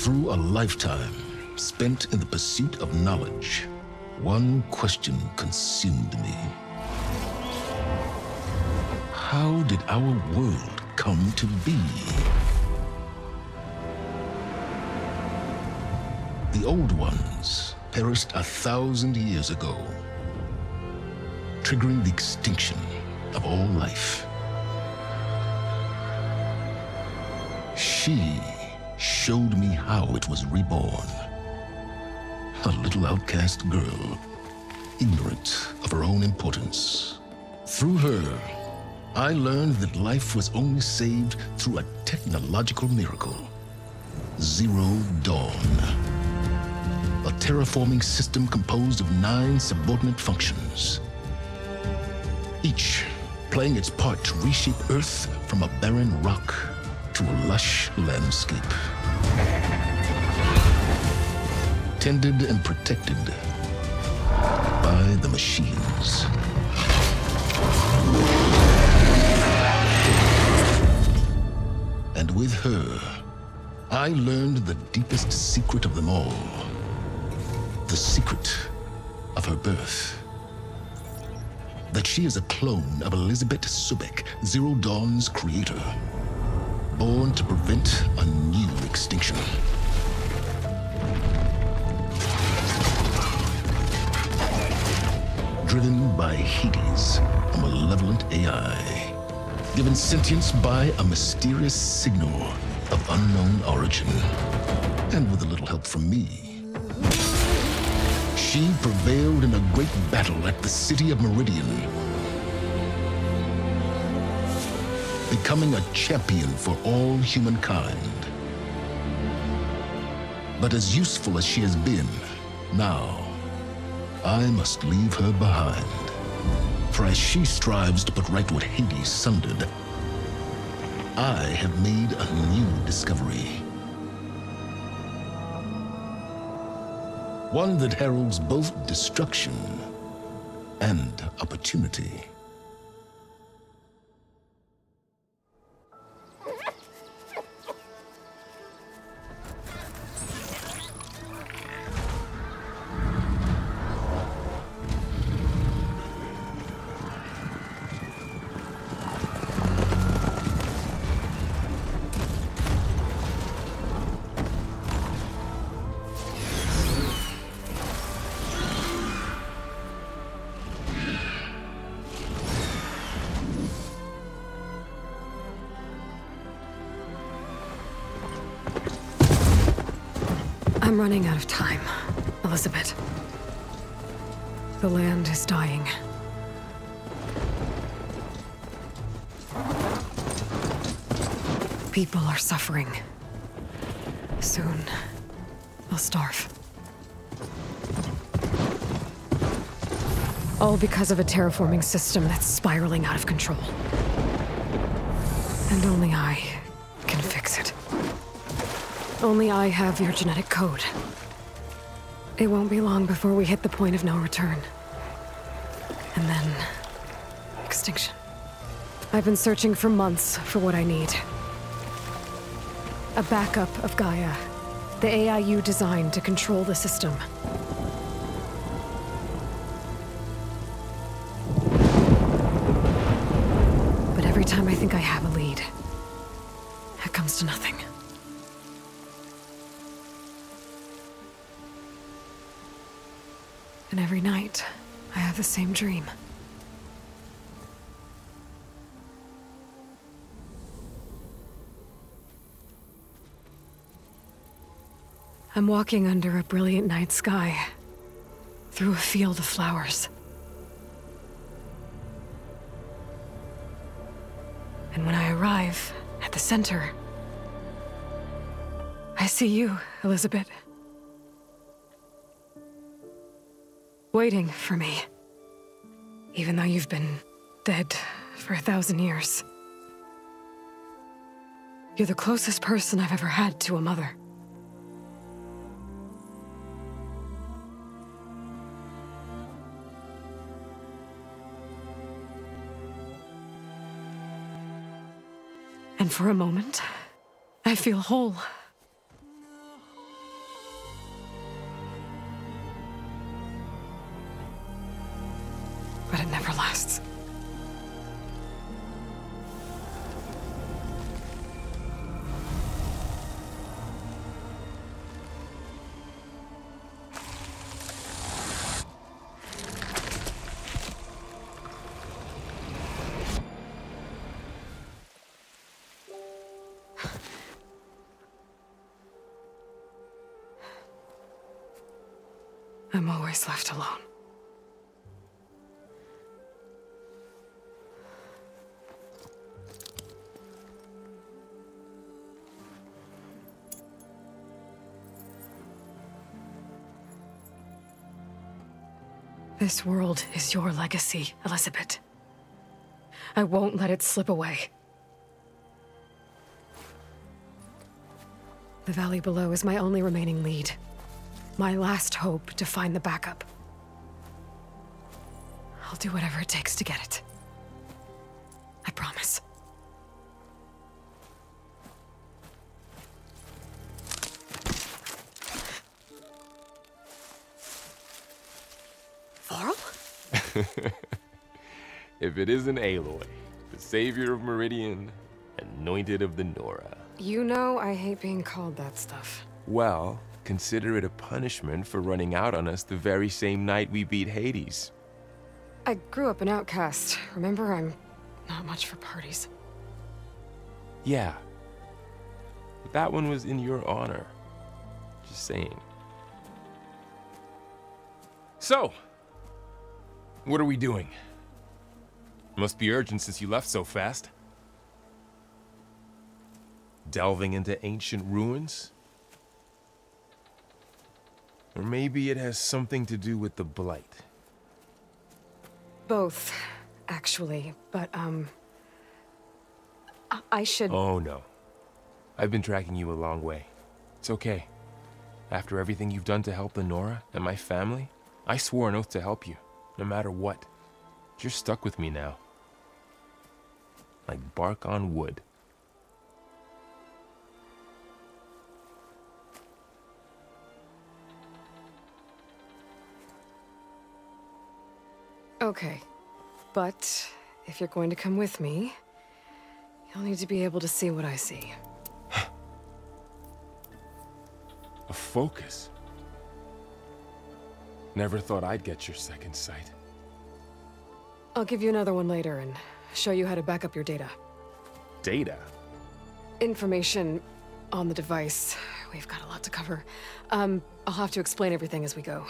Through a lifetime spent in the pursuit of knowledge, one question consumed me. How did our world come to be? The old ones perished 1,000 years ago, triggering the extinction of all life. She showed me how it was reborn. A little outcast girl, ignorant of her own importance. Through her, I learned that life was only saved through a technological miracle. Zero Dawn. A terraforming system composed of 9 subordinate functions, each playing its part to reshape Earth from a barren rock to a lush landscape. Tended and protected by the machines. And with her, I learned the deepest secret of them all. The secret of her birth. That she is a clone of Elizabeth Subek, Zero Dawn's creator. Born to prevent a new extinction. Driven by Hades, a malevolent AI. Given sentience by a mysterious signal of unknown origin. And with a little help from me, she prevailed in a great battle at the city of Meridian, becoming a champion for all humankind. But as useful as she has been, now, I must leave her behind. For as she strives to put right what Hades sundered, I have made a new discovery. One that heralds both destruction and opportunity. I'm running out of time, Elizabeth. The land is dying. People are suffering. Soon, they'll starve. All because of a terraforming system that's spiraling out of control. And only I can fix it. Only I have your genetic code. It won't be long before we hit the point of no return. And then, extinction. I've been searching for months for what I need. A backup of Gaia, the AI you designed to control the system. But every time I think I have a lead, it comes to nothing. And every night, I have the same dream. I'm walking under a brilliant night sky, through a field of flowers. And when I arrive at the center, I see you, Elizabeth. Waiting for me, even though you've been dead for 1,000 years. You're the closest person I've ever had to a mother. And for a moment, I feel whole. I'm always left alone. This world is your legacy, Elizabeth. I won't let it slip away. The valley below is my only remaining lead. My last hope to find the backup. I'll do whatever it takes to get it. I promise. Varl? If it isn't Aloy, the savior of Meridian, anointed of the Nora. You know I hate being called that stuff. Well, consider it a punishment for running out on us the very same night we beat Hades. I grew up an outcast. Remember, I'm not much for parties. Yeah. But that one was in your honor. Just saying. So, what are we doing? Must be urgent since you left so fast. Delving into ancient ruins? Or maybe it has something to do with the Blight. Both, actually, but, I should... Oh, no. I've been tracking you a long way. It's okay. After everything you've done to help the Nora and my family, I swore an oath to help you, no matter what. You're stuck with me now. Like bark on wood. Okay, but if you're going to come with me, you'll need to be able to see what I see. A focus? Never thought I'd get your second sight. I'll give you another one later and show you how to back up your data. Data? Information on the device. We've got a lot to cover. I'll have to explain everything as we go.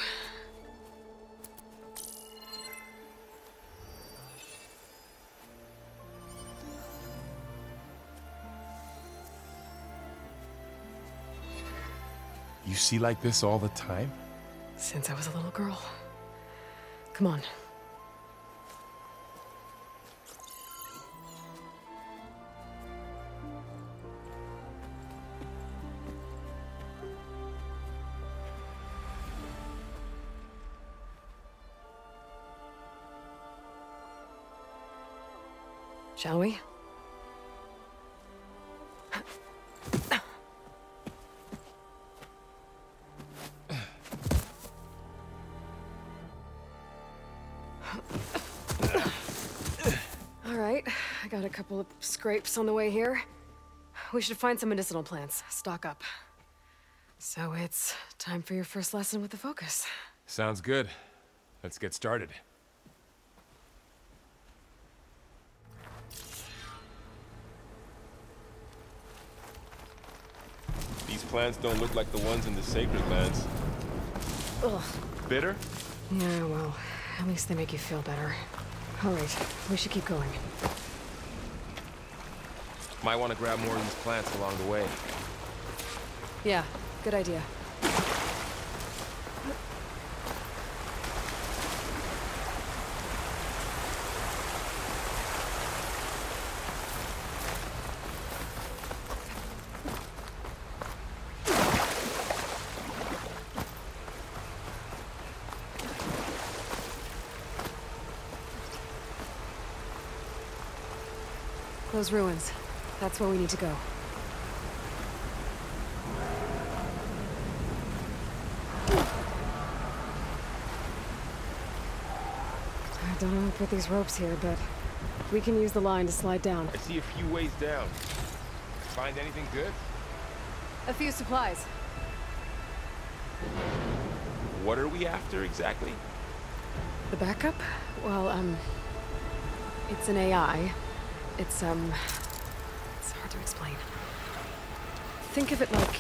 You see like this all the time? Since I was a little girl. Come on. Shall we? All right, I got a couple of scrapes on the way here. We should find some medicinal plants, stock up. So it's time for your first lesson with the focus. Sounds good. Let's get started. These plants don't look like the ones in the Sacred Lands. Ugh. Bitter? Yeah, well, at least they make you feel better. All right, we should keep going. Might want to grab more of these plants along the way. Yeah, good idea. Those ruins. That's where we need to go. I don't know how to put these ropes here, but we can use the line to slide down. I see a few ways down. Find anything good? A few supplies. What are we after exactly? The backup? Well, it's an AI. It's hard to explain. Think of it like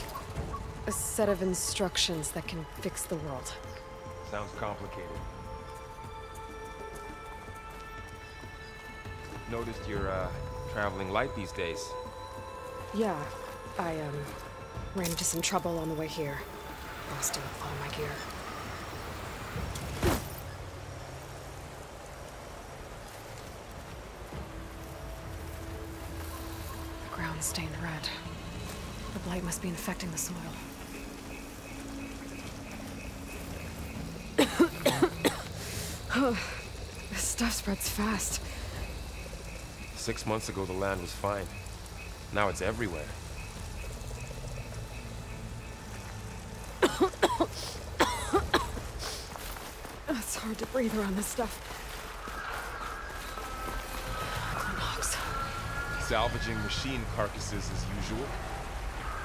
a set of instructions that can fix the world. Sounds complicated. Noticed you're, traveling light these days. Yeah, I, ran into some trouble on the way here. Lost a lot of my gear. The ground's stained red. The blight must be infecting the soil. This stuff spreads fast. 6 months ago, the land was fine. Now it's everywhere. It's hard to breathe around this stuff. Tomahawks. Salvaging machine carcasses as usual.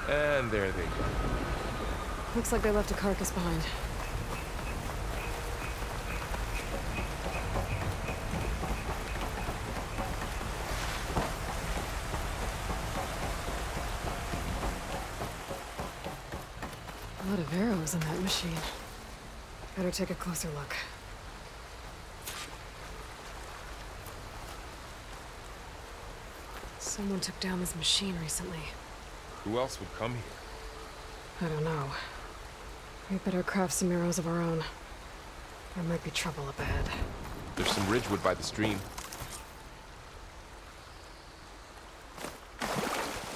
And there they go. Looks like they left a carcass behind. A lot of arrows in that machine. Better take a closer look. Someone took down this machine recently. Who else would come here? I don't know. We better craft some arrows of our own. There might be trouble up ahead. There's some ridgewood by the stream.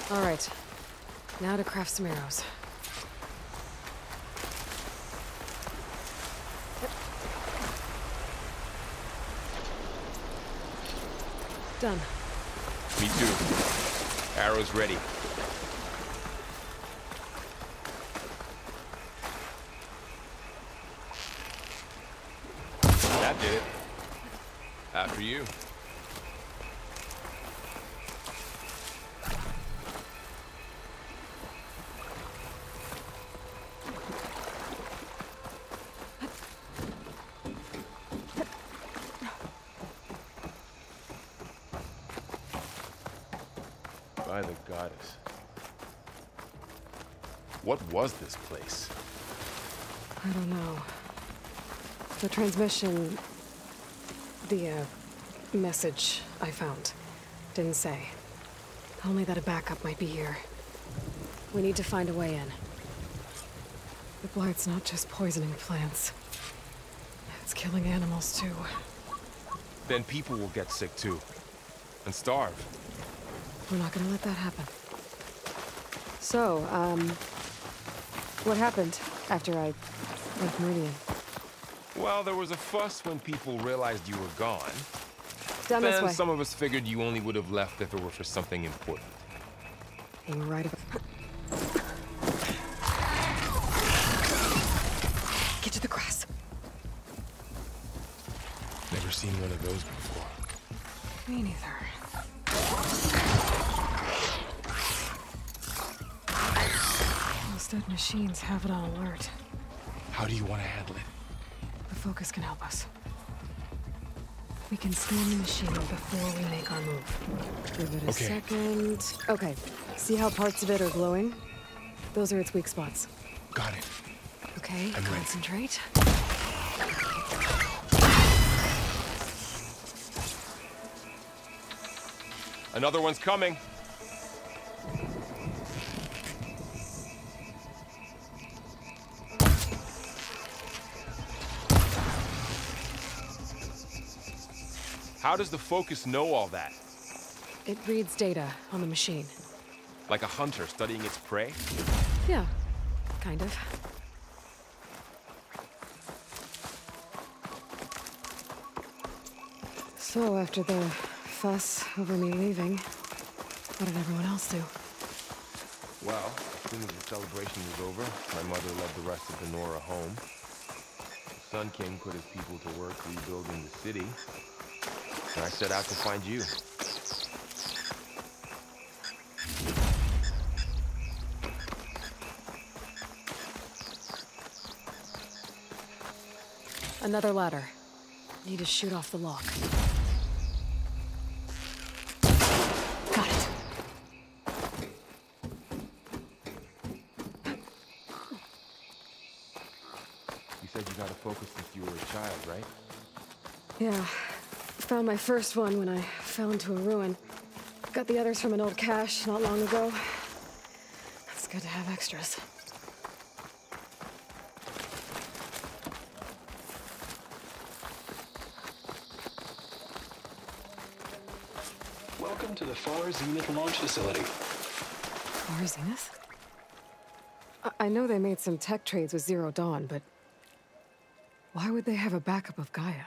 All right. Now to craft some arrows. Done. Me too. Arrows ready. That did it. After you. By the goddess. What was this place? I don't know. The transmission... the, message I found didn't say. Only that a backup might be here. We need to find a way in. The blight's not just poisoning plants. It's killing animals, too. Then people will get sick too. And starve. We're not gonna let that happen. So, what happened after I left Meridian? Well, there was a fuss when people realized you were gone. Down this Then way. some of us figured you only would have left if it were for something important. You were right about... Get to the grass. Never seen one of those before. Me neither. Those dead machines have it on alert. How do you want to handle it? The focus can help us. We can scan the machine before we make our move. Give it a second. Okay. See how parts of it are glowing? Those are its weak spots. Got it. Okay, I'm ready. concentrate. Another one's coming. How does the focus know all that? It reads data on the machine. Like a hunter studying its prey? Yeah, kind of. So after the fuss over me leaving, what did everyone else do? Well, as soon as the celebration was over, my mother led the rest of the Nora home. The Sun King put his people to work rebuilding the city, and I set out to find you. Another ladder. Need to shoot off the lock. Got it. You said said you got a focus since you were a child, right? Yeah. Found my first one when I fell into a ruin. Got the others from an old cache not long ago. It's good to have extras. Welcome to the Far Zenith launch facility. Far Zenith? I know they made some tech trades with Zero Dawn, but why would they have a backup of Gaia?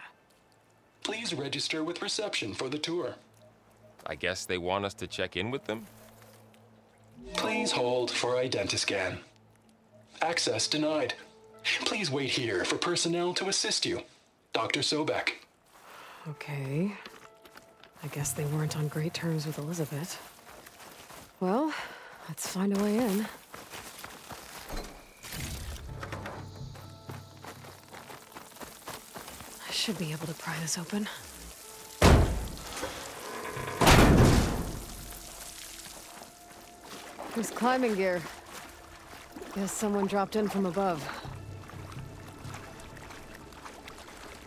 Please register with reception for the tour. I guess they want us to check in with them? Please hold for Identiscan. Access denied. Please wait here for personnel to assist you. Dr. Sobek. Okay. I guess they weren't on great terms with Elizabeth. Well, let's find a way in. I should be able to pry this open. There's climbing gear. Guess someone dropped in from above.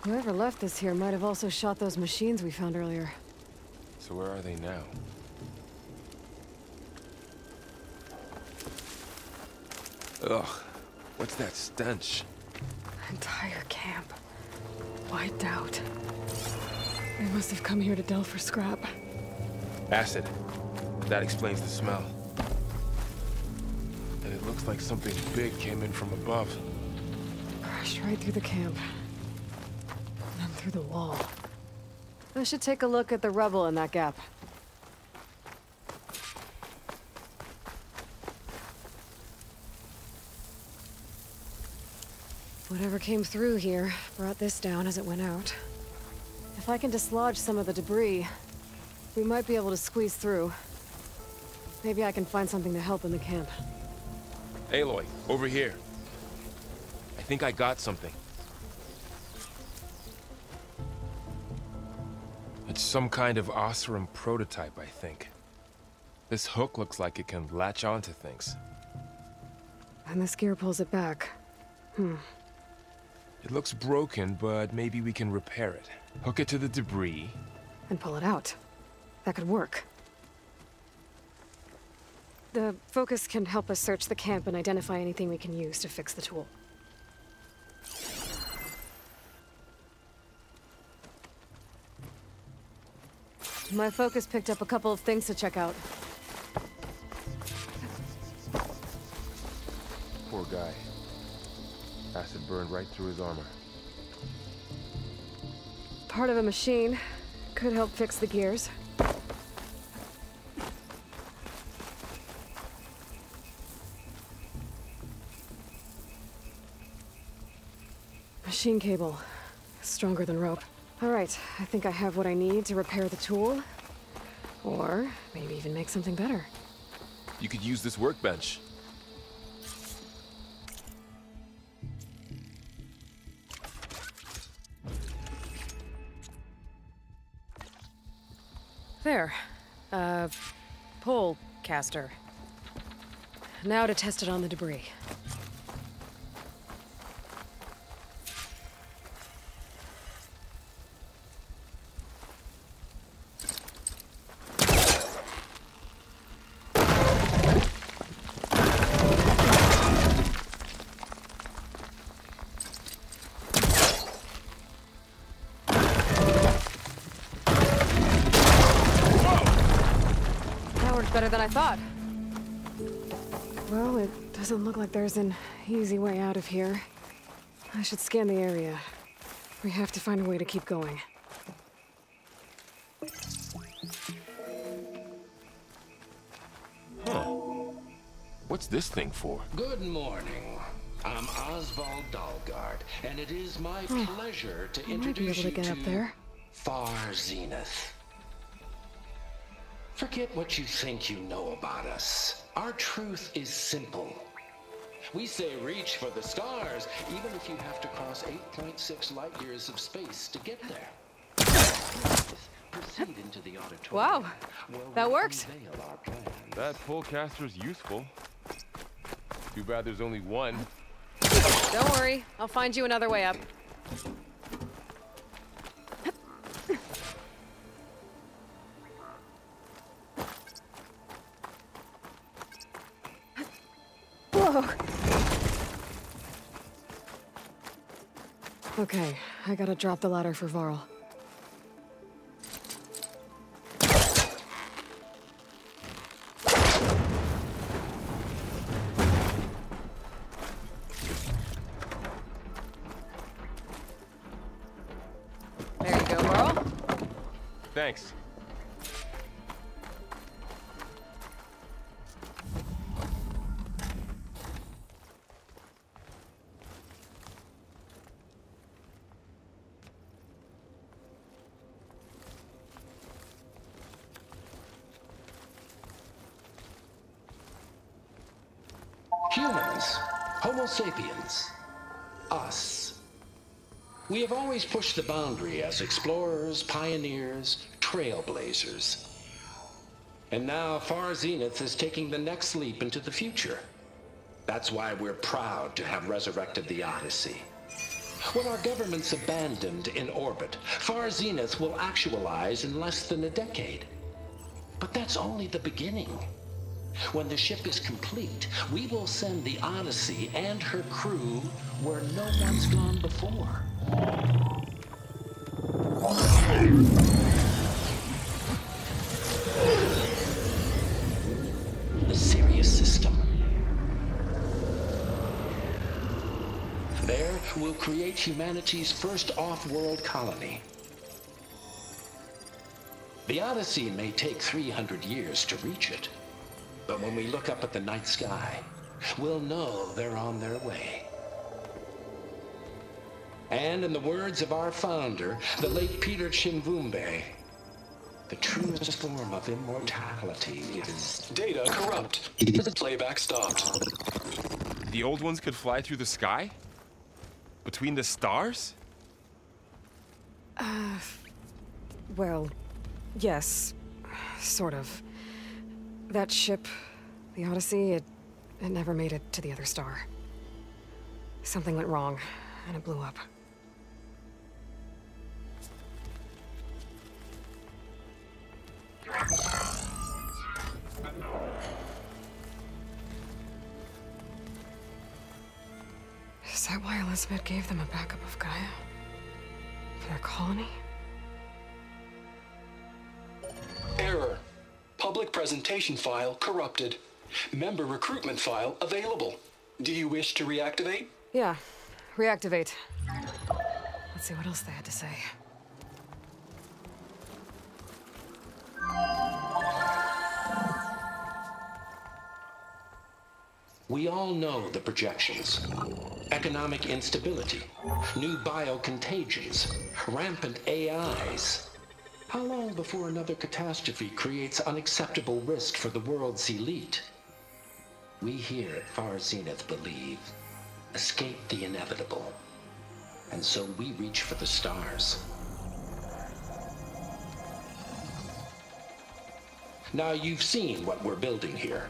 Whoever left this here might have also shot those machines we found earlier. So where are they now? Ugh, what's that stench? Entire camp. Wiped out. They must have come here to delve for scrap. Acid. That explains the smell. And it looks like something big came in from above. Crashed right through the camp. And then through the wall. I should take a look at the rubble in that gap. Whatever came through here brought this down as it went out. If I can dislodge some of the debris, we might be able to squeeze through. Maybe I can find something to help in the camp. Aloy, over here. I think I got something. It's some kind of Oseram prototype, I think. This hook looks like it can latch onto things. And this gear pulls it back. It looks broken, but maybe we can repair it. Hook it to the debris. And pull it out. That could work. The focus can help us search the camp and identify anything we can use to fix the tool. My focus picked up a couple of things to check out. Poor guy. Acid burned right through his armor. Part of a machine. Could help fix the gears. Machine cable. Stronger than rope. All right, I think I have what I need to repair the tool. Or maybe even make something better. You could use this workbench. There. Pole caster. Now to test it on the debris. Better than I thought. Well, it doesn't look like there's an easy way out of here. I should scan the area. We have to find a way to keep going. Huh. What's this thing for? Good morning. I'm Oswald Dalgard, and it is my pleasure to I might be introduce able to get you up there. Far Zenith. Forget what you think you know about us. Our truth is simple. We say reach for the stars, even if you have to cross 8.6 light years of space to get there. Proceed into the auditorium. Wow, where that we works. unveil our plans. That pole caster's useful. Too bad there's only one. Don't worry, I'll find you another way up. Whoa. Okay, I gotta drop the ladder for Varl. There you go, Varl. Thanks. Humans, Homo sapiens, us. We have always pushed the boundary as explorers, pioneers, trailblazers. And now Far Zenith is taking the next leap into the future. That's why we're proud to have resurrected the Odyssey. What our governments abandoned in orbit, Far Zenith will actualize in less than a decade. But that's only the beginning. When the ship is complete, we will send the Odyssey and her crew where no one's gone before. The Sirius system. There, we'll create humanity's first off-world colony. The Odyssey may take 300 years to reach it. But when we look up at the night sky, we'll know they're on their way. And in the words of our founder, the late Peter Chimvumbe, the truest form of immortality is... Data corrupt. Playback stopped. The old ones could fly through the sky? Between the stars? Well, yes. Sort of. That ship, the Odyssey, it never made it to the other star. Something went wrong, and it blew up. Is that why Elizabeth gave them a backup of Gaia? For their colony? Error. Public presentation file corrupted. Member recruitment file available. Do you wish to reactivate? Yeah, reactivate. Let's see what else they had to say. We all know the projections. Economic instability, new biocontagions, rampant AIs. How long before another catastrophe creates unacceptable risk for the world's elite? We here at Far Zenith believe, escape the inevitable. And so we reach for the stars. Now you've seen what we're building here.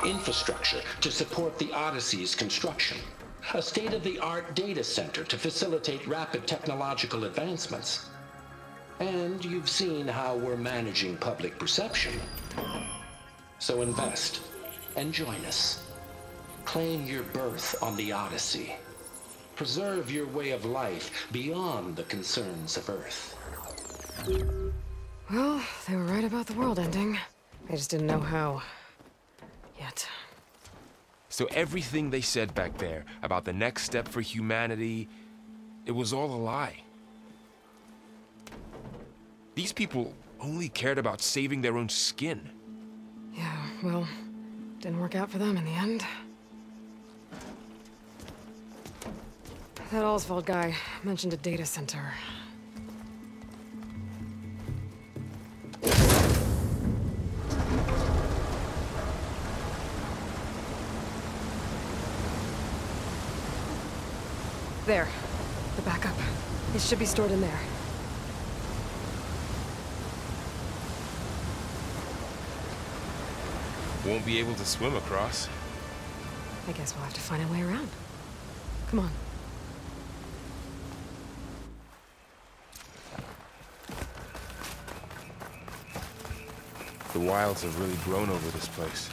Infrastructure to support the Odyssey's construction. A state-of-the-art data center to facilitate rapid technological advancements. And you've seen how we're managing public perception. So invest and join us. Claim your berth on the Odyssey. Preserve your way of life beyond the concerns of Earth. Well, they were right about the world ending. I just didn't know how. Yet. So everything they said back there about the next step for humanity, it was all a lie. These people only cared about saving their own skin. Yeah, well, didn't work out for them in the end. That Oswald guy mentioned a data center. There. The backup. It should be stored in there. Won't be able to swim across. I guess we'll have to find a way around. Come on. The wilds have really grown over this place.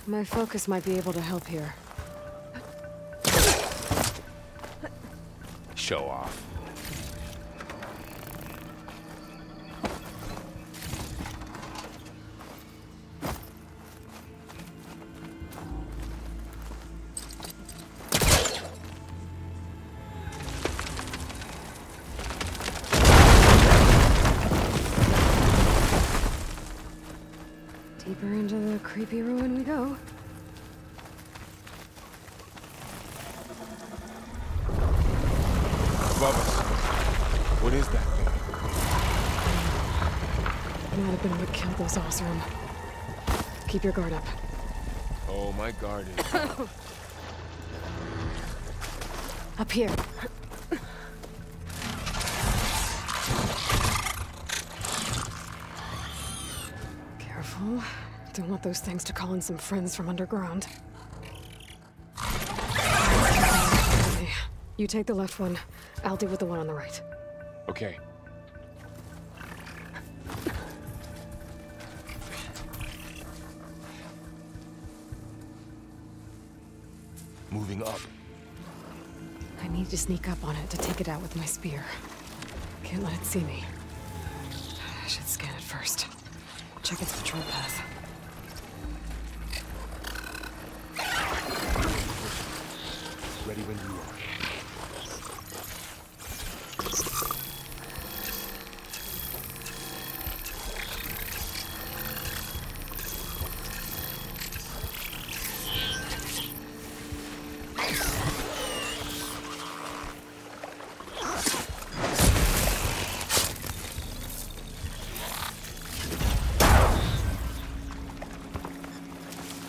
My focus might be able to help here. Show off. Deeper into the creepy ruin we go. Above us. What is that thing? Might have been what killed those Osram. Keep your guard up. Oh, my guard is... Up here. Careful. Don't want those things to call in some friends from underground. You take the left one. I'll deal with the one on the right. Okay. Moving up. I need to sneak up on it to take it out with my spear. Can't let it see me. I should scan it first. Check its patrol path. Ready when you are.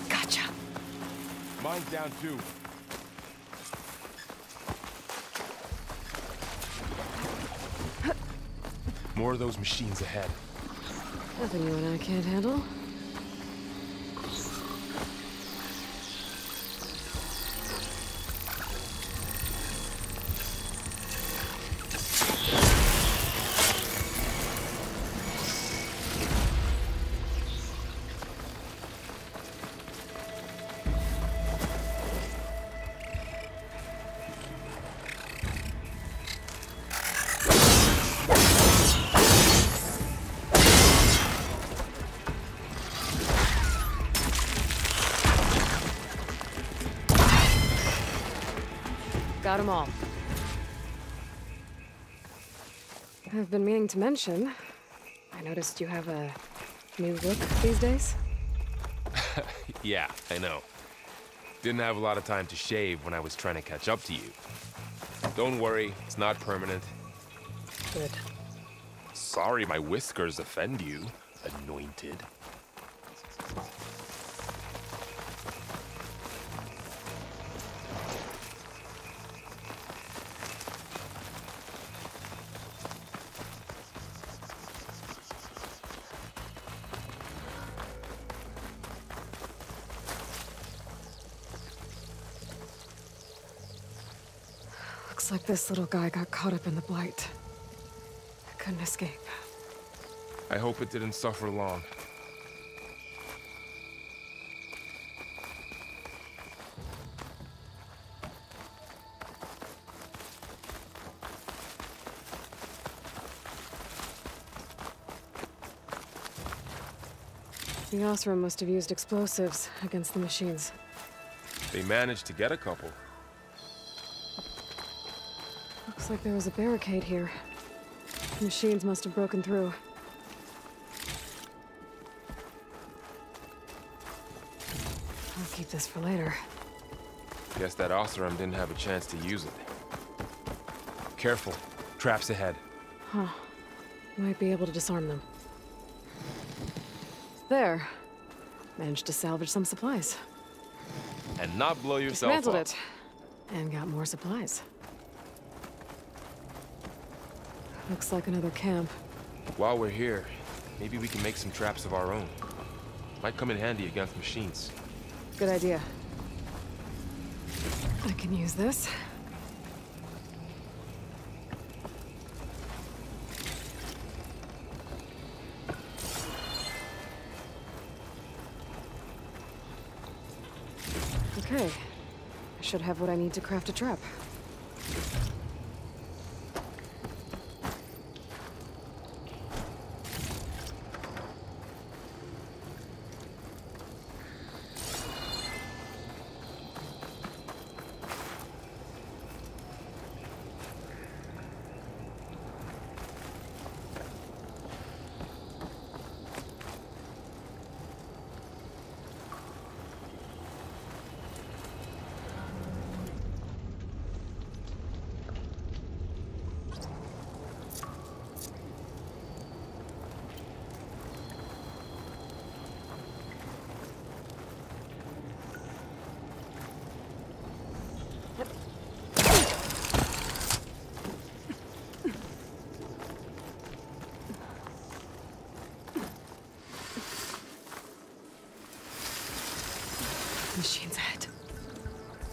Gotcha. Mine's down too. More of those machines ahead. Nothing you and I can't handle. Got them all. I've been meaning to mention, I noticed you have a new look these days. Yeah, I know. Didn't have a lot of time to shave when I was trying to catch up to you. Don't worry, it's not permanent. Good. Sorry my whiskers offend you, anointed. Looks like this little guy got caught up in the blight. I couldn't escape. I hope it didn't suffer long. The Osram must have used explosives against the machines. They managed to get a couple. Looks like there was a barricade here. The machines must have broken through. I'll keep this for later. Guess that Osram didn't have a chance to use it. Careful. Traps ahead. Huh. Might be able to disarm them. There. Managed to salvage some supplies. And not blow yourself up. Dismantled it. And got more supplies. Looks like another camp. While we're here, maybe we can make some traps of our own. Might come in handy against machines. Good idea. I can use this. Okay. I should have what I need to craft a trap. Machines ahead.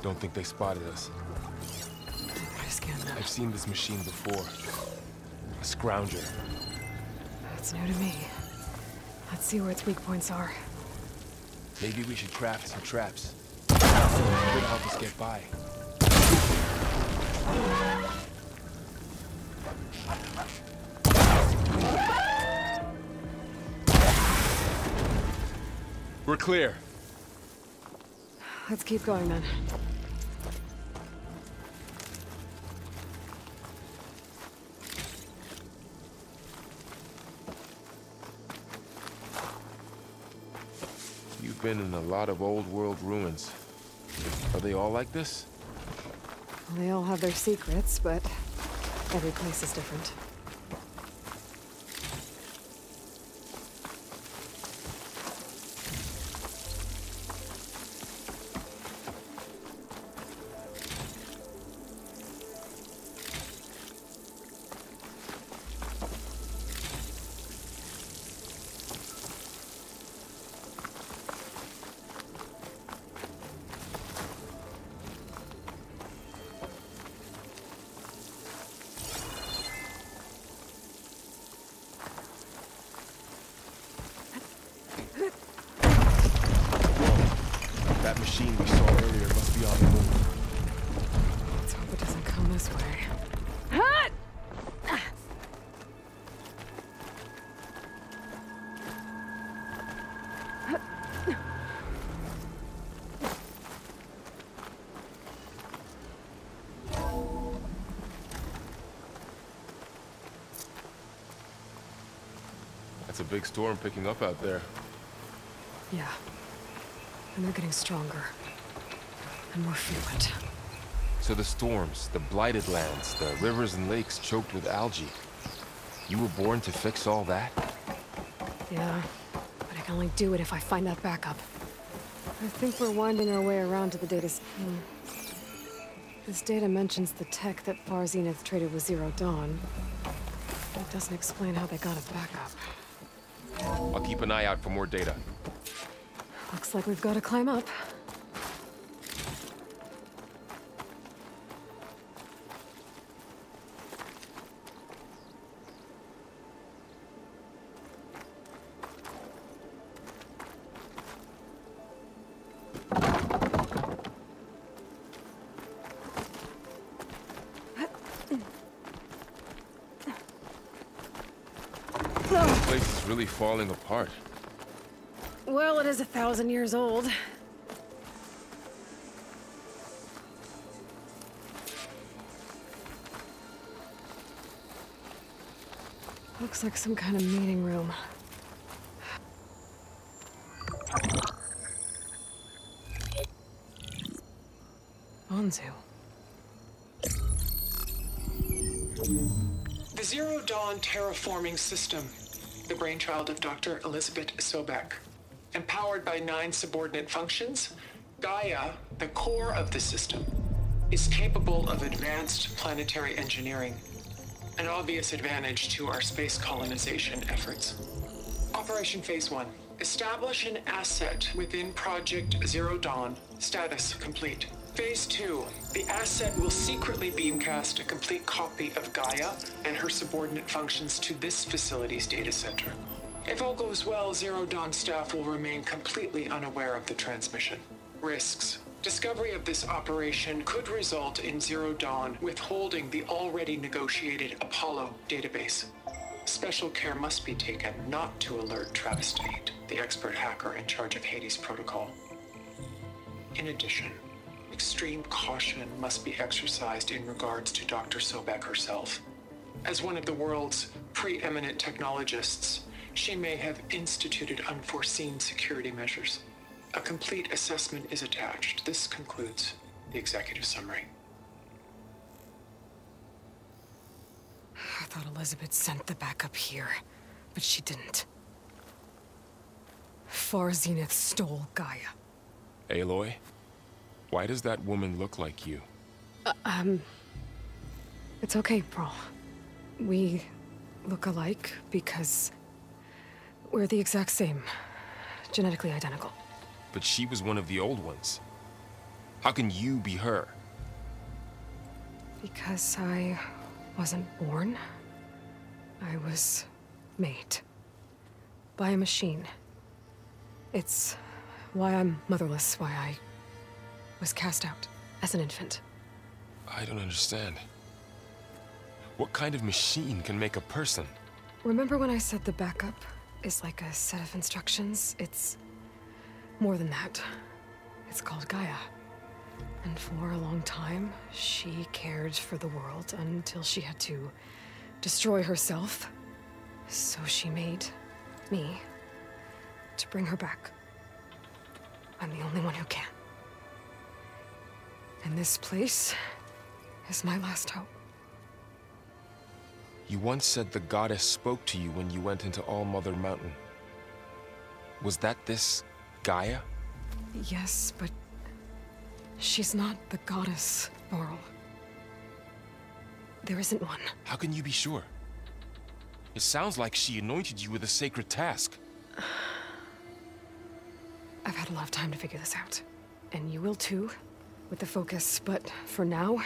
Don't think they spotted us. I scanned them. I've seen this machine before. A scrounger. That's new to me. Let's see where its weak points are. Maybe we should craft some traps. It could help us get by. We're clear. Let's keep going then. You've been in a lot of old world ruins. Are they all like this? Well, they all have their secrets, but every place is different. That machine we saw earlier must be on the move. Let's hope it doesn't come this way. That's a big storm picking up out there. Yeah. And they're getting stronger. And more frequent. So the storms, the blighted lands, the rivers and lakes choked with algae. You were born to fix all that? Yeah. But I can only do it if I find that backup. I think we're winding our way around to the data's... This data mentions the tech that Far Zenith traded with Zero Dawn. But it doesn't explain how they got a backup. I'll keep an eye out for more data. Looks like we've got to climb up. This place is really falling apart. Well, it is 1,000 years old. Looks like some kind of meeting room. Onzu. The Zero Dawn terraforming system, the brainchild of Dr. Elizabeth Sobek. Empowered by 9 subordinate functions, Gaia, the core of the system, is capable of advanced planetary engineering. An obvious advantage to our space colonization efforts. Operation Phase 1. Establish an asset within Project Zero Dawn. Status complete. Phase 2. The asset will secretly beamcast a complete copy of Gaia and her subordinate functions to this facility's data center. If all goes well, Zero Dawn staff will remain completely unaware of the transmission. Risks. Discovery of this operation could result in Zero Dawn withholding the already negotiated Apollo database. Special care must be taken not to alert Travis Tate, the expert hacker in charge of Hades Protocol. In addition, extreme caution must be exercised in regards to Dr. Sobek herself. As one of the world's preeminent technologists, she may have instituted unforeseen security measures. A complete assessment is attached. This concludes the executive summary. I thought Elizabeth sent the backup here, but she didn't. Far Zenith stole Gaia. Aloy, why does that woman look like you? It's okay, Pearl. We look alike because we're the exact same. Genetically identical. But she was one of the old ones. How can you be her? Because I wasn't born. I was made. By a machine. It's why I'm motherless, why I was cast out as an infant. I don't understand. What kind of machine can make a person? Remember when I said the backup is like a set of instructions? It's more than that. It's called Gaia. And for a long time, she cared for the world until she had to destroy herself. So she made me to bring her back. I'm the only one who can. And this place is my last hope. You once said the goddess spoke to you when you went into All Mother Mountain. Was that this Gaia? Yes, but she's not the goddess, Laurel. There isn't one. How can you be sure? It sounds like she anointed you with a sacred task. I've had a lot of time to figure this out. And you will too, with the focus. But for now,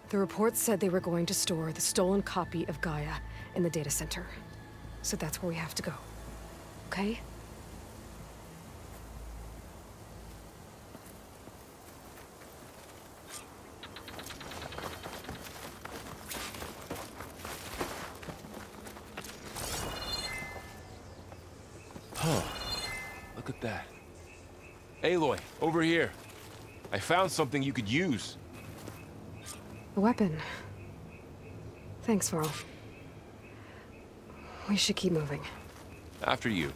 the report said they were going to store the stolen copy of Gaia in the data center. So that's where we have to go. Okay? Huh. Look at that. Aloy, over here. I found something you could use. A weapon. Thanks, Varl. We should keep moving. After you.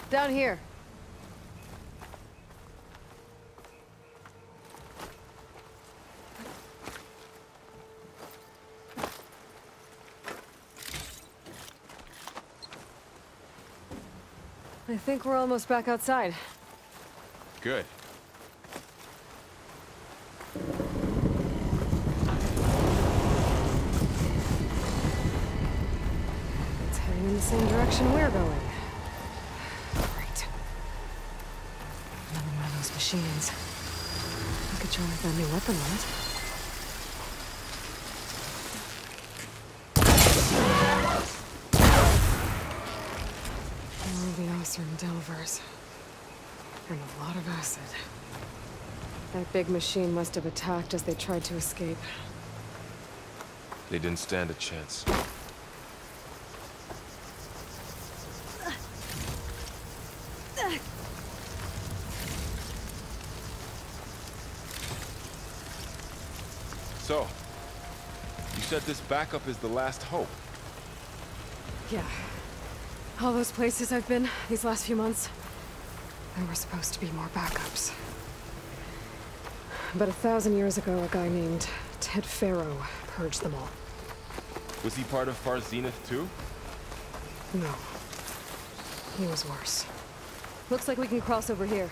Down here. I think we're almost back outside. Good. It's heading in the same direction we're going. Great. Another one of those machines. I could try with that new weapon on it. And delvers. And a lot of acid. That big machine must have attacked as they tried to escape. They didn't stand a chance. So, you said this backup is the last hope. Yeah. All those places I've been these last few months, there were supposed to be more backups. But 1,000 years ago, a guy named Ted Pharaoh purged them all. Was he part of Far Zenith too? No. He was worse. Looks like we can cross over here.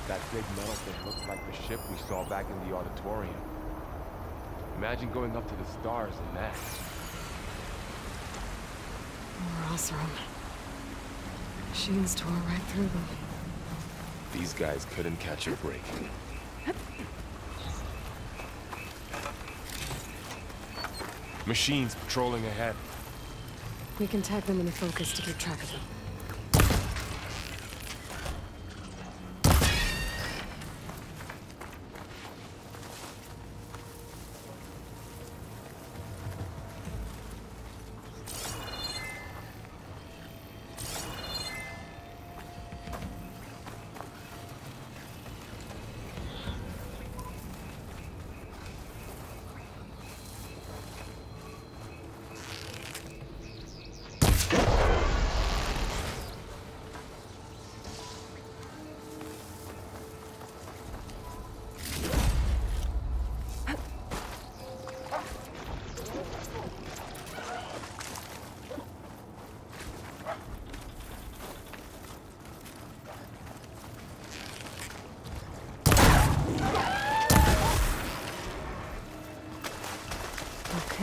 That big metal thing looks like the ship we saw back in the auditorium. Imagine going up to the stars in that. More Osram. Machines tore right through them. These guys couldn't catch a break. Machines patrolling ahead. We can tag them in the focus to keep track of them.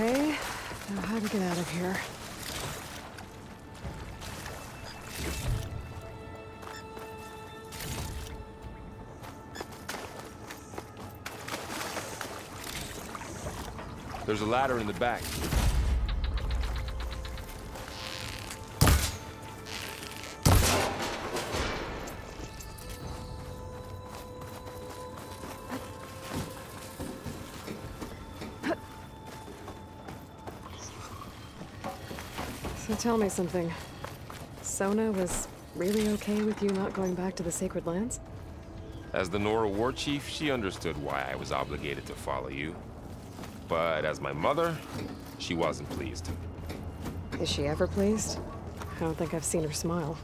Okay, now how to get out of here? There's a ladder in the back. So tell me something. Sona was really okay with you not going back to the Sacred Lands? As the Nora war chief, she understood why I was obligated to follow you. But as my mother, she wasn't pleased. Is she ever pleased? I don't think I've seen her smile.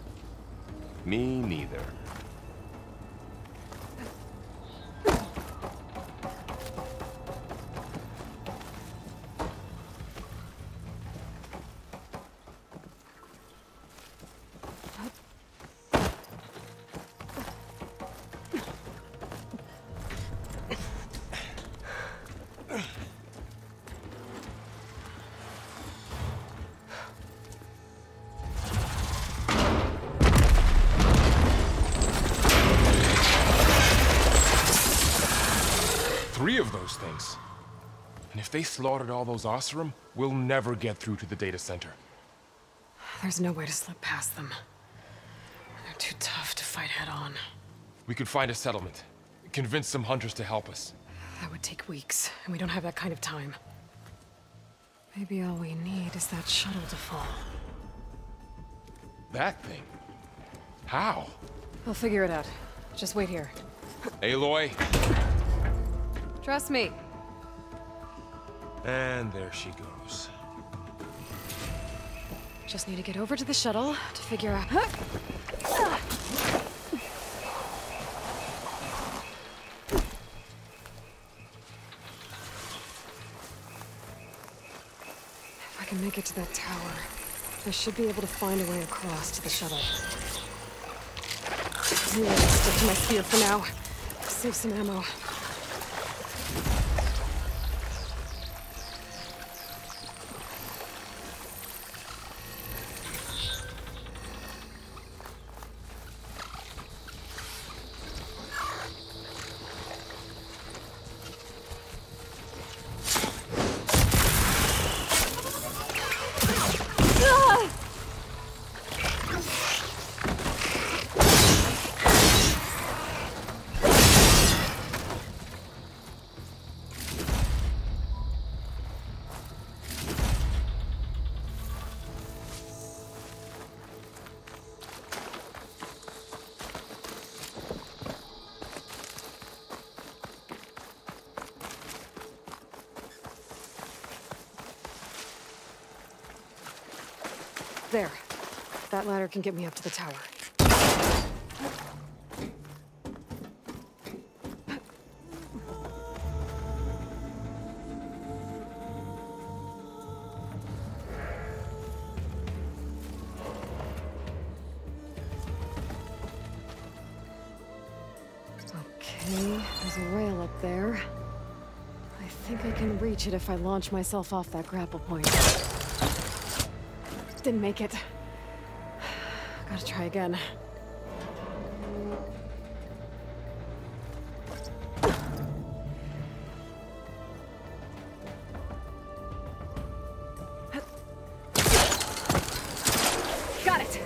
Me neither. Three of those things. And if they slaughtered all those Osram, we'll never get through to the data center. There's no way to slip past them. They're too tough to fight head-on. We could find a settlement. Convince some hunters to help us. That would take weeks, and we don't have that kind of time. Maybe all we need is that shuttle to fall. That thing? How? I'll figure it out. Just wait here. Aloy. Trust me. And there she goes. Just need to get over to the shuttle to figure out... If I can make it to that tower, I should be able to find a way across to the shuttle. Anyway, I'll stick to my spear for now. Save some ammo. There. That ladder can get me up to the tower. Okay, there's a rail up there. I think I can reach it if I launch myself off that grapple point. Didn't make it. Gotta try again. Got it!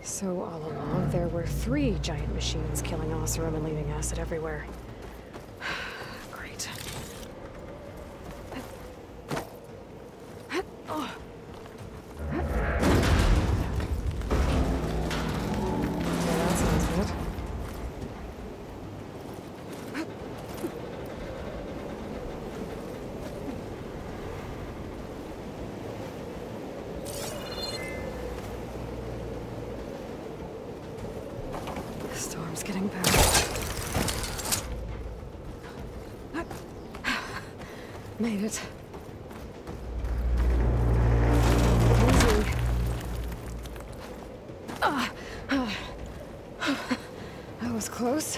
So all along, there were 3 giant machines killing Oseram and leaving acid everywhere. Great. Yeah, that sounds good. Storm's getting better. Made it. Easy. That was close.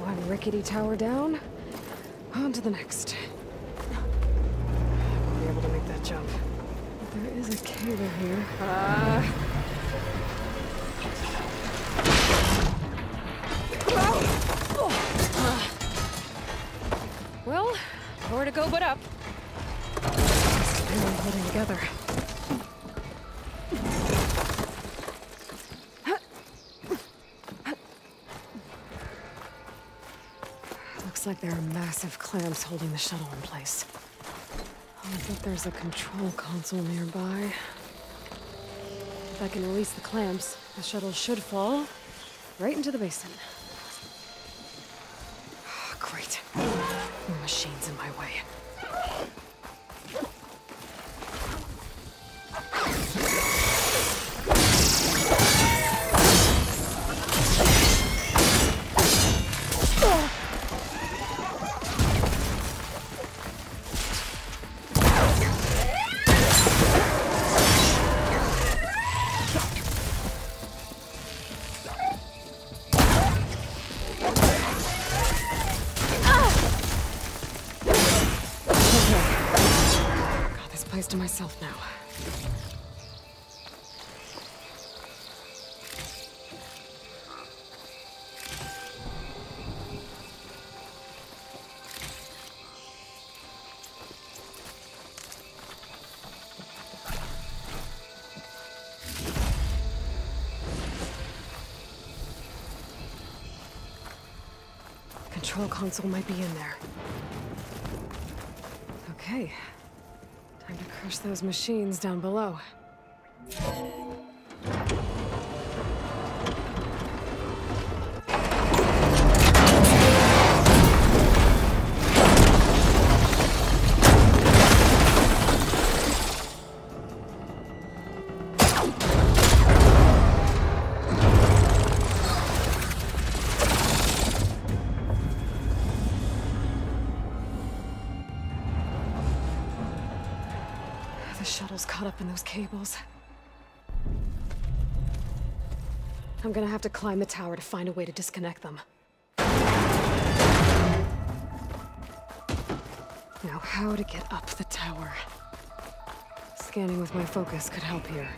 One rickety tower down. On to the next. I won't be able to make that jump. But there is a cable here. Well, nowhere to go but up. It's barely holding together. Looks like there are massive clamps holding the shuttle in place. I bet there's a control console nearby. If I can release the clamps, the shuttle should fall right into the basin. Great. More machines in my way. To myself now. Control console might be in there. Okay. Time to crush those machines down below. The shuttle's caught up in those cables. I'm gonna have to climb the tower to find a way to disconnect them. Now, how to get up the tower? Scanning with my focus could help here.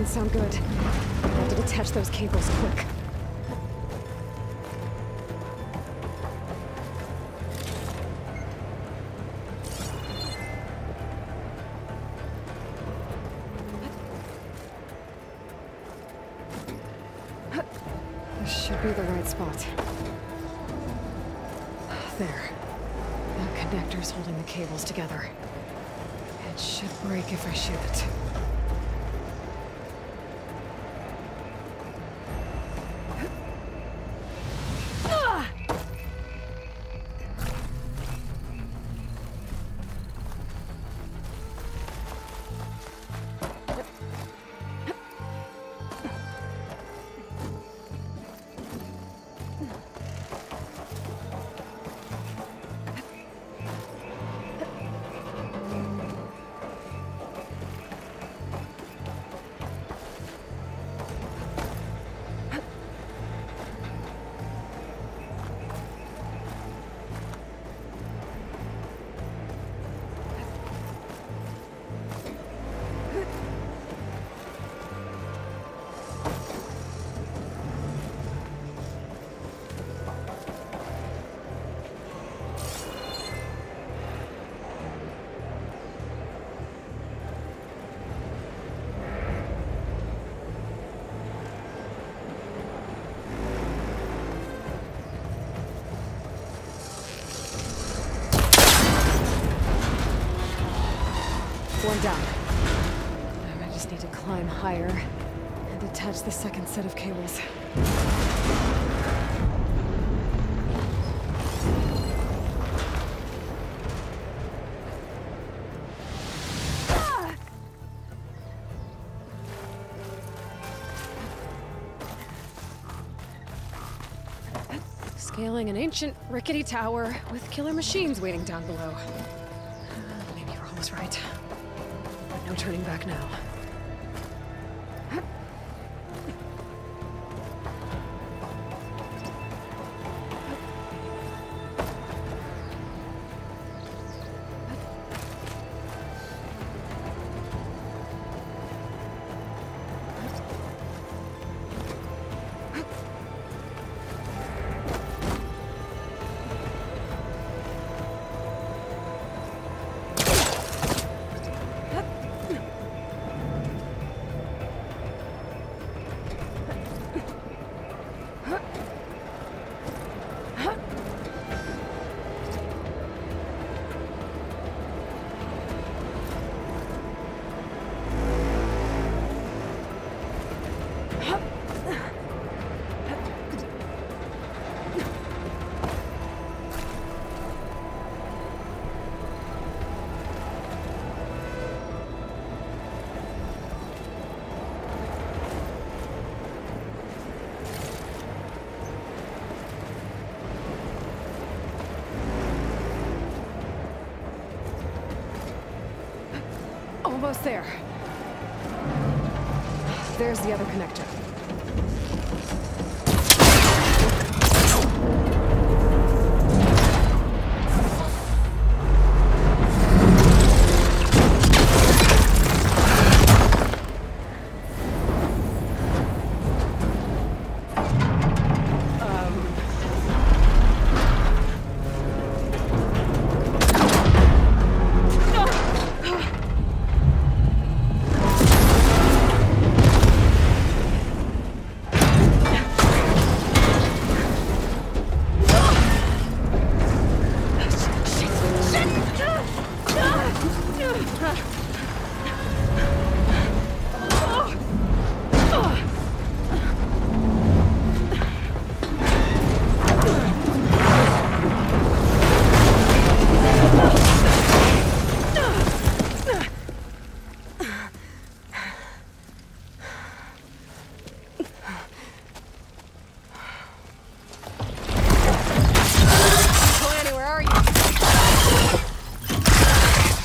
sound good. I have to detach those cables quick. This should be the right spot. There. That connector's holding the cables together. It should break if I shoot it. One down. I just need to climb higher and attach the second set of cables. Scaling an ancient, rickety tower with killer machines waiting down below. Maybe you're almost right. But no turning back now. Almost there. There's the other connector.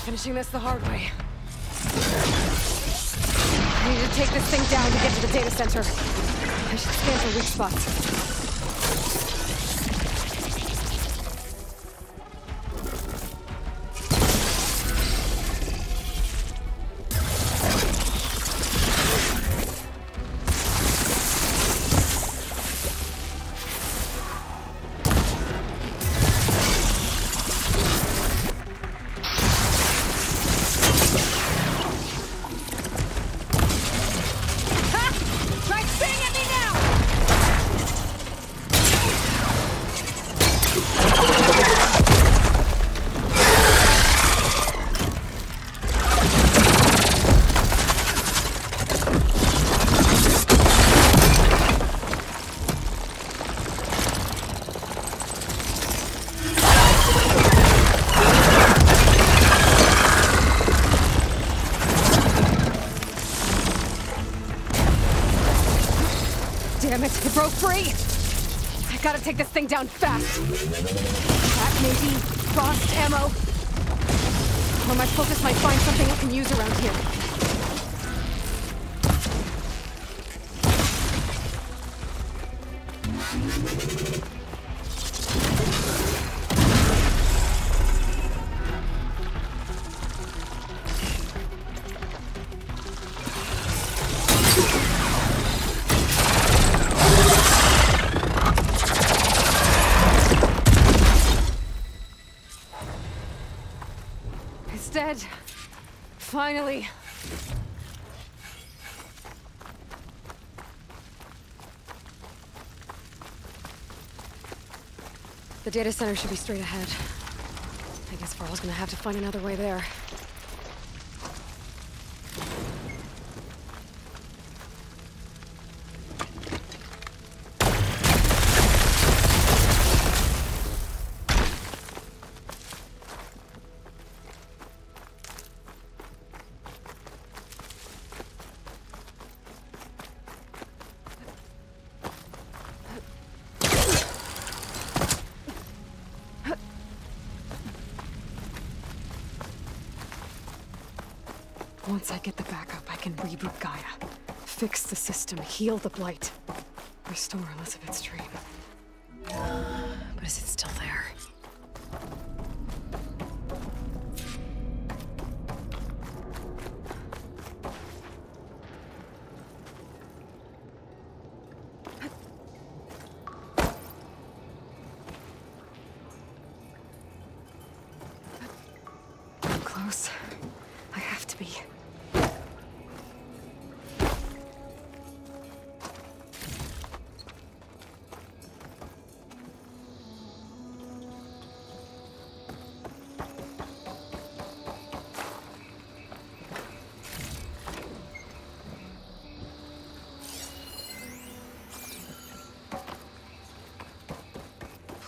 Finishing this the hard way. I need to take this thing down to get to the data center. I should scan for weak spots. It broke free! I gotta take this thing down fast. Back maybe, crossed ammo. Or my focus might find something I can use around here. It's dead. Finally. The data center should be straight ahead. I guess Varl's gonna have to find another way there. Once I get the backup, I can reboot Gaia. Fix the system, heal the blight. Restore Elizabeth's dream. But is it still there? I'm close. I have to be.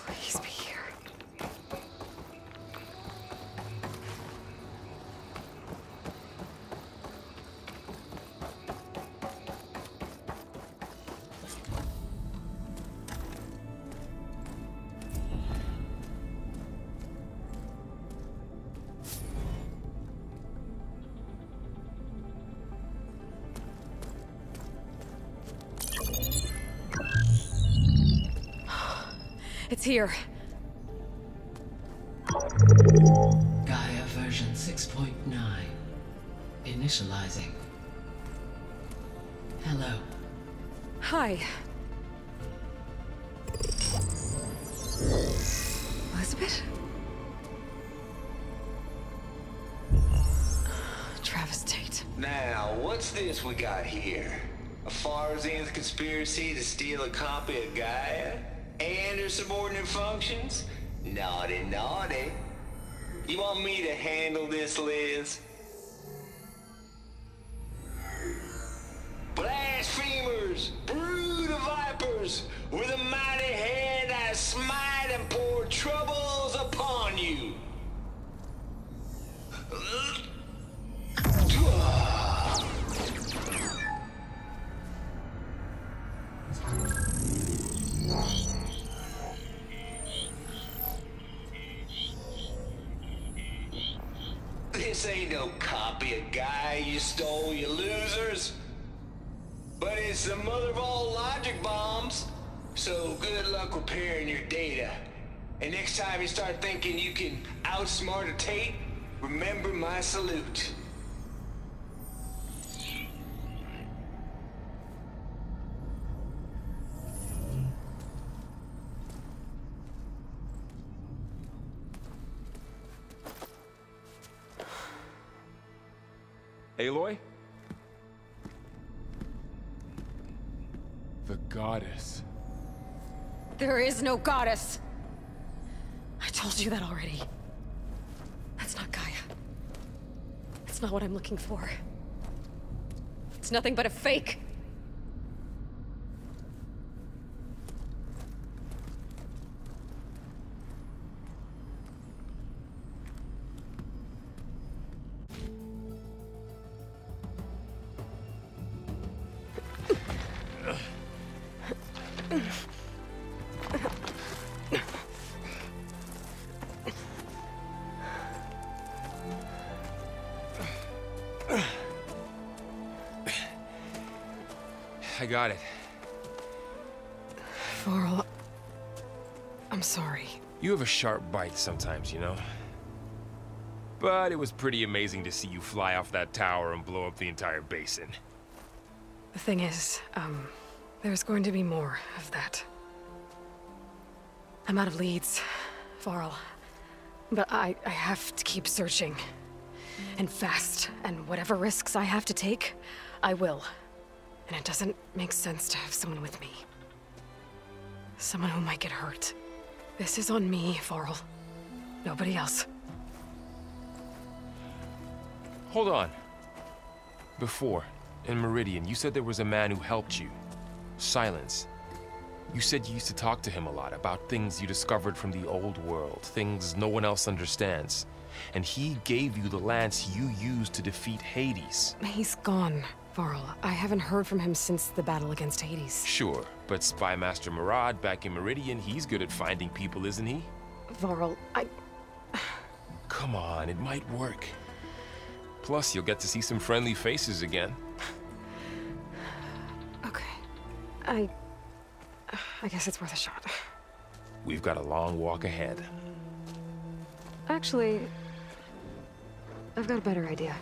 Please be here. It's here. Gaia version 6.9. Initializing. Hello. Hi. Elizabeth? Travis Tate. Now, what's this we got here? A Farzian's conspiracy to steal a copy of Gaia? And her subordinate functions? Naughty, naughty. You want me to handle this, Liz? Blasphemers! Brood of vipers! With a mighty hand I smite and pour troubles upon you! This ain't no copy of Gaia you stole, you losers. But it's the mother of all logic bombs. So good luck repairing your data. And next time you start thinking you can outsmart a Tate, remember my salute. Aloy? The goddess. There is no goddess. I told you that already. That's not Gaia. It's not what I'm looking for. It's nothing but a fake. I got it. Varl, I'm sorry. You have a sharp bite sometimes, you know? But it was pretty amazing to see you fly off that tower and blow up the entire basin. The thing is, there's going to be more of that. I'm out of leads, Varl. But I have to keep searching. And fast. And whatever risks I have to take, I will. And it doesn't make sense to have someone with me. Someone who might get hurt. This is on me, Varl. Nobody else. Hold on. Before, in Meridian, you said there was a man who helped you. Silence. You said you used to talk to him a lot about things you discovered from the old world, things no one else understands. And he gave you the lance you used to defeat Hades. He's gone, Varl. I haven't heard from him since the battle against Hades. Sure, but Spy Master Murad back in Meridian, he's good at finding people, isn't he? Varl, Come on, it might work. Plus, you'll get to see some friendly faces again. Okay. I guess it's worth a shot. We've got a long walk ahead. Actually, I've got a better idea.